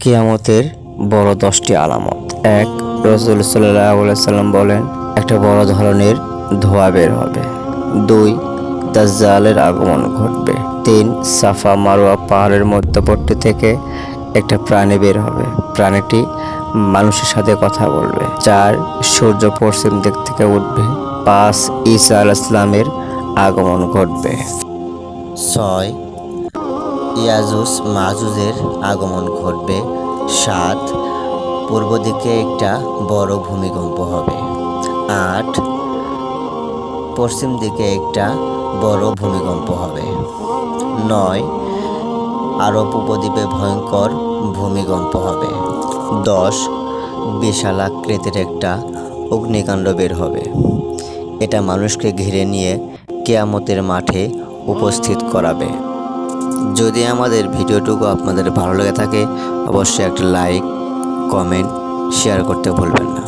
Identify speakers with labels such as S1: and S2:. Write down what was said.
S1: কিয়ামতের বড় 10টি আলামত। 1. রাসূল সাল্লাল্লাহু আলাইহি সাল্লাম বলেন, একটা বড় ধরনের ধোঁয়া বের হবে। 2. দাজ্জালের আগমন ঘটবে। 3. সাফা মারওয়া পাহাড়ের মধ্যবর্তী থেকে একটা প্রাণী বের হবে। প্রাণীটি মানুষের সাথে কথা বলবে। 4. সূর্য পশ্চিম দিক থেকে উঠবে। 5. ঈসা আলাইহিস সালামের আগমন ঘটবে। 6. ইয়াজুজ মাজুজের আগমন ঘটবে। 7. পূর্ব দিকে একটা বড় ভূমিকম্প হবে। 8. পশ্চিম দিকে একটা বড় ভূমিকম্প হবে। 9. আরব উপদ্বীপে ভয়ঙ্কর ভূমিকম্প হবে। 10. বিশাল আকৃতির একটা অগ্নিকাণ্ড বের হবে। এটা মানুষকে ঘিরে নিয়ে কিয়ামতের মাঠে উপস্থিত করাবে। যদি আমাদের ভিডিওটুকু আপনাদের ভালো লেগে থাকে, অবশ্যই একটা লাইক, কমেন্ট, শেয়ার করতে ভুলবেন না।